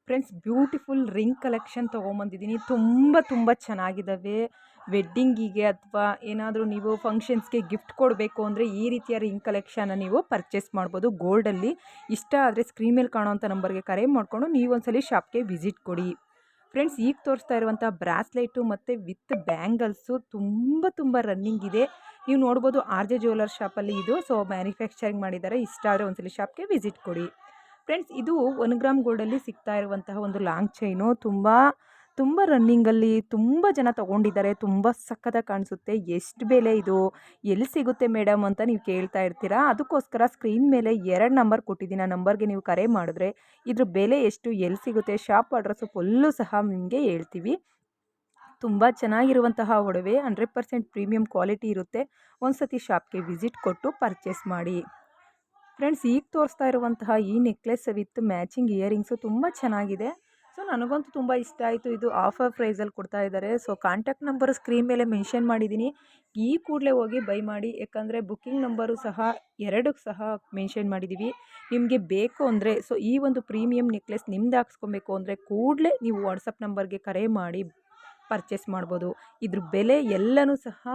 Friends beautiful ring collection ತೊಗೊಂಬಂದಿದ್ದೀನಿ. ತುಂಬ ಚೆನ್ನಾಗಿದ್ದಾವೆ. ವೆಡ್ಡಿಂಗಿಗೆ ಅಥವಾ ಏನಾದರೂ ನೀವು ಫಂಕ್ಷನ್ಸ್ಗೆ ಗಿಫ್ಟ್ ಕೊಡಬೇಕು ಅಂದರೆ ಈ ರೀತಿಯ ರಿಂಗ್ ಕಲೆಕ್ಷನ್ನ ನೀವು ಪರ್ಚೇಸ್ ಮಾಡ್ಬೋದು ಗೋಲ್ಡಲ್ಲಿ. ಇಷ್ಟ ಆದರೆ ಸ್ಕ್ರೀನ್ ಮೇಲೆ ಕಾಣೋವಂಥ ನಂಬರ್ಗೆ ಕರೆ ಮಾಡಿಕೊಂಡು ನೀವೊಂದ್ಸಲಿ ಶಾಪ್ಗೆ ವಿಸಿಟ್ ಕೊಡಿ. ಫ್ರೆಂಡ್ಸ್ ಈಗ ತೋರಿಸ್ತಾ ಇರುವಂಥ ಬ್ರಾಸ್ಲೈಟು ಮತ್ತು ವಿತ್ ಬ್ಯಾಂಗಲ್ಸು ತುಂಬ ರನ್ನಿಂಗ್ ಇದೆ. ನೀವು ನೋಡ್ಬೋದು ಆರ್ ಜೆ ಜ್ಯುವೆಲರ್ ಶಾಪಲ್ಲಿ ಇದು. ಸೊ ಮ್ಯಾನುಫ್ಯಾಕ್ಚರಿಂಗ್ ಮಾಡಿದ್ದಾರೆ. ಇಷ್ಟ ಆದರೆ ಒಂದ್ಸಲಿ ಶಾಪ್ಗೆ ವಿಸಿಟ್ ಕೊಡಿ. ಫ್ರೆಂಡ್ಸ್ ಇದು 1 ಗ್ರಾಮ್ ಗೋಲ್ಡಲ್ಲಿ ಸಿಗ್ತಾ ಇರುವಂತಹ ಒಂದು ಲಾಂಗ್ ಚೈನು. ತುಂಬ ರನ್ನಿಂಗಲ್ಲಿ ತುಂಬ ಜನ ತೊಗೊಂಡಿದ್ದಾರೆ. ತುಂಬ ಸಕ್ಕತ್ತಾಗಿ ಕಾಣಿಸುತ್ತೆ. ಎಷ್ಟು ಬೆಲೆ ಇದು, ಎಲ್ಲಿ ಸಿಗುತ್ತೆ ಮೇಡಮ್ ಅಂತ ನೀವು ಕೇಳ್ತಾ ಇರ್ತೀರಾ. ಅದಕ್ಕೋಸ್ಕರ ಸ್ಕ್ರೀನ್ ಮೇಲೆ 2 ನಂಬರ್ ಕೊಟ್ಟಿದ್ದೀನಿ. ಆ ನಂಬರ್ಗೆ ನೀವು ಕರೆ ಮಾಡಿದ್ರೆ ಇದ್ರ ಬೆಲೆ ಎಷ್ಟು, ಎಲ್ಲಿ ಸಿಗುತ್ತೆ, ಶಾಪ್ ಅಡ್ರೆಸ್ಸು ಫುಲ್ಲು ಸಹ ನಿಮಗೆ ಹೇಳ್ತೀವಿ. ತುಂಬ ಚೆನ್ನಾಗಿರುವಂತಹ ಒಡವೆ, 100% ಪ್ರೀಮಿಯಂ ಕ್ವಾಲಿಟಿ ಇರುತ್ತೆ. ಒಂದು ಸತಿ ಶಾಪ್ಗೆ ವಿಸಿಟ್ ಕೊಟ್ಟು ಪರ್ಚೇಸ್ ಮಾಡಿ. ಫ್ರೆಂಡ್ಸ್ ಈಗ ತೋರಿಸ್ತಾ ಇರುವಂತಹ ಈ ನೆಕ್ಲೆಸ್ ವಿತ್ ಮ್ಯಾಚಿಂಗ್ ಇಯರಿಂಗ್ಸು ತುಂಬ ಚೆನ್ನಾಗಿದೆ. ಸೊ ನನಗಂತೂ ತುಂಬ ಇಷ್ಟ ಆಯಿತು. ಇದು ಆಫರ್ ಪ್ರೈಸಲ್ಲಿ ಕೊಡ್ತಾ ಇದ್ದಾರೆ. ಸೊ ಕಾಂಟ್ಯಾಕ್ಟ್ ನಂಬರು ಸ್ಕ್ರೀನ್ ಮೇಲೆ ಮೆನ್ಷನ್ ಮಾಡಿದ್ದೀನಿ. ಈ ಕೂಡಲೇ ಹೋಗಿ ಬೈ ಮಾಡಿ. ಯಾಕಂದರೆ ಬುಕ್ಕಿಂಗ್ ನಂಬರು ಸಹ 2 ಸಹ ಮೆನ್ಷನ್ ಮಾಡಿದ್ದೀವಿ. ನಿಮಗೆ ಬೇಕು ಅಂದರೆ ಸೊ ಈ ಒಂದು ಪ್ರೀಮಿಯಂ ನೆಕ್ಲೆಸ್ ನಿಮ್ದು ಹಾಕ್ಸ್ಕೊಬೇಕು ಅಂದರೆ ಕೂಡಲೇ ನೀವು ವಾಟ್ಸಪ್ ನಂಬರ್ಗೆ ಕರೆ ಮಾಡಿ ಪರ್ಚೇಸ್ ಮಾಡ್ಬೋದು. ಇದ್ರ ಬೆಲೆ ಎಲ್ಲನೂ ಸಹ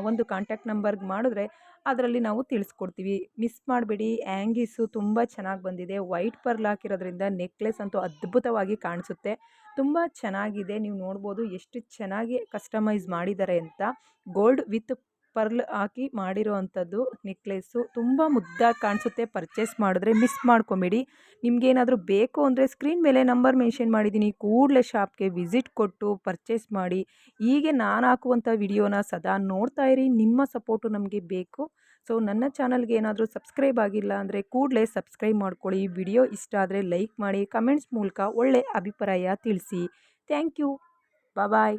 ಒಂದು ಕಾಂಟ್ಯಾಕ್ಟ್ ನಂಬರ್ಗೆ ಮಾಡಿದ್ರೆ ಅದರಲ್ಲಿ ನಾವು ತಿಳಿಸ್ಕೊಡ್ತೀವಿ. ಮಿಸ್ ಮಾಡಬೇಡಿ. ಆ್ಯಂಗೀಸು ತುಂಬ ಚೆನ್ನಾಗಿ ಬಂದಿದೆ. ವೈಟ್ ಪರ್ಲ್ ಹಾಕಿರೋದ್ರಿಂದ ನೆಕ್ಲೆಸ್ ಅಂತೂ ಅದ್ಭುತವಾಗಿ ಕಾಣಿಸುತ್ತೆ. ತುಂಬ ಚೆನ್ನಾಗಿದೆ. ನೀವು ನೋಡ್ಬೋದು ಎಷ್ಟು ಚೆನ್ನಾಗಿ ಕಸ್ಟಮೈಸ್ ಮಾಡಿದ್ದಾರೆ ಅಂತ. ಗೋಲ್ಡ್ ವಿತ್ ಪರ್ಲ್ ಹಾಕಿ ಮಾಡಿರೋ ಅಂಥದ್ದು ನೆಕ್ಲೆಸ್ಸು ತುಂಬ ಮುದ್ದಾಗಿ ಕಾಣಿಸುತ್ತೆ. ಪರ್ಚೇಸ್ ಮಾಡಿದ್ರೆ ಮಿಸ್ ಮಾಡ್ಕೊಬೇಡಿ. ನಿಮಗೇನಾದರೂ ಬೇಕು ಅಂದರೆ ಸ್ಕ್ರೀನ್ ಮೇಲೆ ನಂಬರ್ ಮೆನ್ಷನ್ ಮಾಡಿದ್ದೀನಿ. ಕೂಡಲೇ ಶಾಪ್ಗೆ ವಿಸಿಟ್ ಕೊಟ್ಟು ಪರ್ಚೇಸ್ ಮಾಡಿ. ಹೀಗೆ ನಾನು ಹಾಕುವಂಥ ವಿಡಿಯೋನ ಸದಾ ನೋಡ್ತಾ ಇರಿ. ನಿಮ್ಮ ಸಪೋರ್ಟು ನಮಗೆ ಬೇಕು. ಸೊ ನನ್ನ ಚಾನಲ್ಗೆ ಏನಾದರೂ ಸಬ್ಸ್ಕ್ರೈಬ್ ಆಗಿಲ್ಲ ಅಂದರೆ ಕೂಡಲೇ ಸಬ್ಸ್ಕ್ರೈಬ್ ಮಾಡ್ಕೊಳ್ಳಿ. ವಿಡಿಯೋ ಇಷ್ಟ ಆದರೆ ಲೈಕ್ ಮಾಡಿ. ಕಮೆಂಟ್ಸ್ ಮೂಲಕ ಒಳ್ಳೆ ಅಭಿಪ್ರಾಯ ತಿಳಿಸಿ. Thank you. ಬಾಯ್.